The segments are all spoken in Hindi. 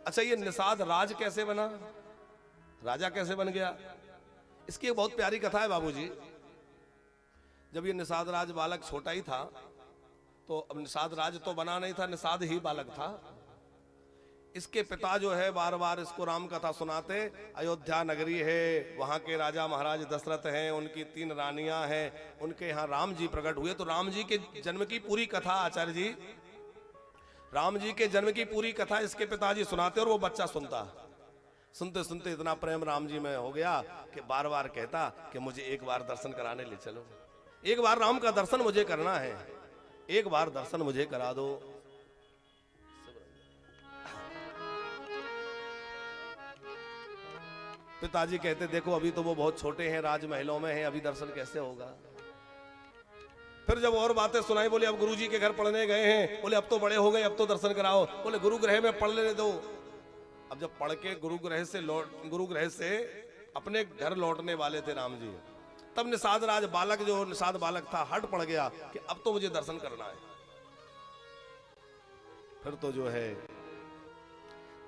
अच्छा, ये निषाद राज कैसे बना, राजा कैसे बन गया? इसकी एक बहुत प्यारी कथा है बाबूजी। जब ये निषाद राज बालक छोटा ही था, तो अब निषाद राज तो बना नहीं था, निषाद ही बालक था। इसके पिता जो है बार बार इसको राम कथा सुनाते। अयोध्या नगरी है, वहां के राजा महाराज दशरथ हैं, उनकी 3 रानियां हैं, उनके यहाँ राम जी प्रकट हुए। तो राम जी के जन्म की पूरी कथा, आचार्य जी, राम जी के जन्म की पूरी कथा इसके पिताजी सुनाते और वो बच्चा सुनता। सुनते सुनते इतना प्रेम राम जी में हो गया कि बार बार कहता कि मुझे एक बार दर्शन कराने ले चलो, एक बार राम का दर्शन मुझे करना है, एक बार दर्शन मुझे करा दो। पिताजी कहते देखो अभी तो वो बहुत छोटे हैं, राजमहलों में हैं, अभी दर्शन कैसे होगा। फिर जब और बातें सुनाई, बोले अब गुरुजी के घर पढ़ने गए हैं, बोले अब तो बड़े हो गए, अब तो दर्शन कराओ। बोले गुरुगृह में पढ़ लेने दो। अब जब पढ़ के गुरुगृह से अपने घर लौटने वाले थे राम जी, तब निषाद राज बालक, जो निषाद बालक था, हट पड़ गया कि अब तो मुझे दर्शन करना है। फिर तो जो है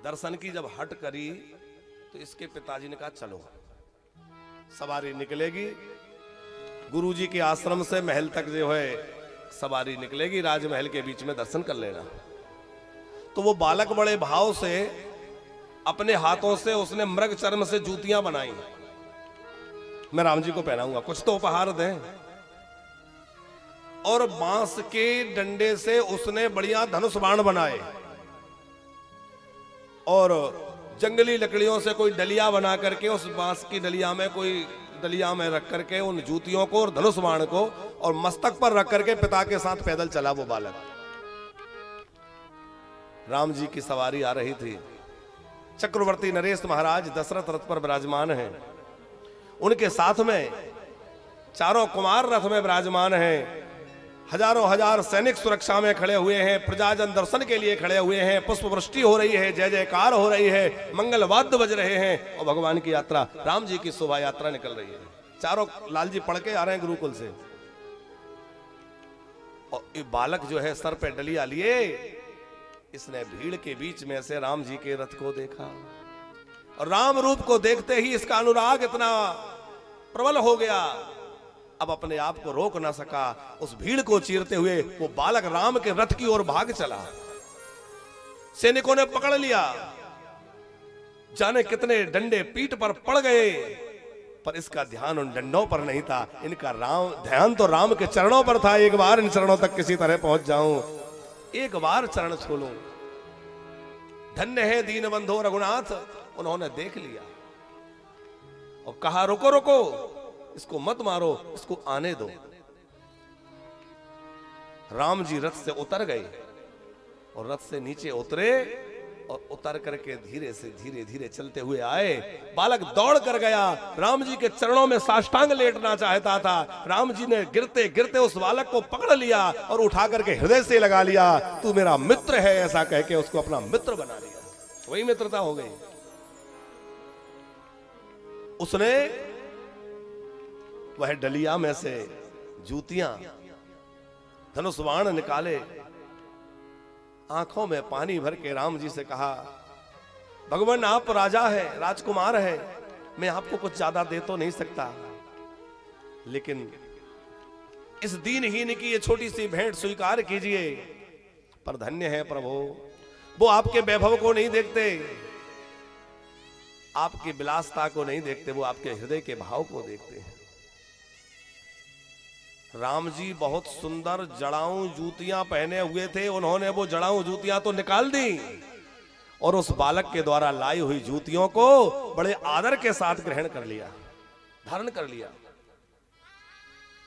दर्शन की जब हट करी तो इसके पिताजी ने कहा चलो सवारी निकलेगी, गुरुजी के आश्रम से महल तक जो है सवारी निकलेगी, राजमहल के बीच में दर्शन कर लेना। तो वो बालक बड़े भाव से अपने हाथों से उसने मृग चर्म से जूतियां बनाई, मैं राम जी को पहनाऊंगा, कुछ तो उपहार दें। और बांस के डंडे से उसने बढ़िया धनुष बाण बनाए और जंगली लकड़ियों से कोई डलिया बना करके उस बांस की डलिया में कोई डलिया में रख करके उन जूतियों को और धनुष बाण को और मस्तक पर रख करके पिता के साथ पैदल चला वो बालक। राम जी की सवारी आ रही थी, चक्रवर्ती नरेश महाराज दशरथ रथ पर विराजमान हैं, उनके साथ में चारों कुमार रथ में विराजमान हैं, हजारों हजार सैनिक सुरक्षा में खड़े हुए हैं, प्रजाजन दर्शन के लिए खड़े हुए हैं, पुष्प वृष्टि हो रही है, जय जयकार हो रही है, मंगल वाद्य बज रहे हैं और भगवान की यात्रा, राम जी की शोभा यात्रा निकल रही है। चारों लाल जी पढ़ के आ रहे हैं गुरुकुल से, और ये बालक जो है सर पे डलिया लिए, इसने भीड़ के बीच में से राम जी के रथ को देखा और राम रूप को देखते ही इसका अनुराग इतना प्रबल हो गया, अब अपने आप को रोक ना सका। उस भीड़ को चीरते हुए वो बालक राम के रथ की ओर भाग चला। सैनिकों ने पकड़ लिया, जाने कितने डंडे पीठ पर पड़ गए, पर इसका ध्यान उन डंडों पर नहीं था, इनका ध्यान तो राम के चरणों पर था। एक बार इन चरणों तक किसी तरह पहुंच जाऊं, एक बार चरण छू लूं। धन्य है दीनबंधो रघुनाथ, उन्होंने देख लिया और कहा रुको रुको, इसको मत मारो, इसको आने दो। राम जी रथ से उतर गए और रथ से नीचे उतरे और उतर करके धीरे से धीरे धीरे चलते हुए आए। बालक दौड़ कर गया, राम जी के चरणों में साष्टांग लेटना चाहता था। राम जी ने गिरते गिरते उस बालक को पकड़ लिया और उठा करके हृदय से लगा लिया। तू मेरा मित्र है, ऐसा कह के उसको अपना मित्र बना लिया। वही मित्रता हो गई। उसने वह डलिया में से जूतियां, धनुष बाण निकाले, आंखों में पानी भर के राम जी से कहा, भगवान आप राजा है, राजकुमार है, मैं आपको कुछ ज्यादा दे तो नहीं सकता, लेकिन इस दीनहीन की ये छोटी सी भेंट स्वीकार कीजिए। पर धन्य है प्रभु, वो आपके वैभव को नहीं देखते, आपकी विलासता को नहीं देखते, वो आपके हृदय के भाव को देखते हैं। राम जी बहुत सुंदर जड़ाऊ जूतियां पहने हुए थे, उन्होंने वो जड़ाऊ जूतियां तो निकाल दी और उस बालक के द्वारा लाई हुई जूतियों को बड़े आदर के साथ ग्रहण कर लिया, धारण कर लिया।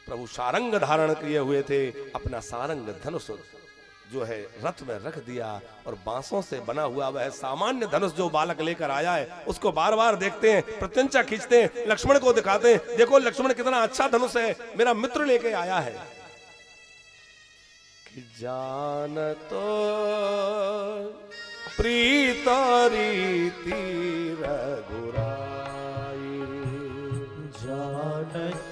प्रभु सारंग धारण किए हुए थे, अपना सारंग धनुष जो है रथ में रख दिया और बांसों से बना हुआ वह सामान्य धनुष जो बालक लेकर आया है उसको बार बार देखते हैं, प्रत्यंचा खींचते हैं, लक्ष्मण को दिखाते हैं, देखो लक्ष्मण कितना अच्छा धनुष है, मेरा मित्र लेके आया है। कि जान तो प्रीत रीति रघुराई, जानत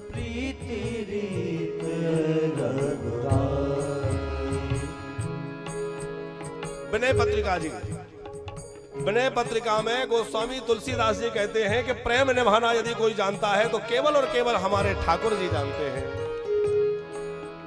प्रीति रीत रघुराई। विनय पत्रिका जी विनय पत्रिका में गोस्वामी तुलसीदास जी कहते हैं कि प्रेम निभाना यदि कोई जानता है तो केवल और केवल हमारे ठाकुर जी जानते हैं।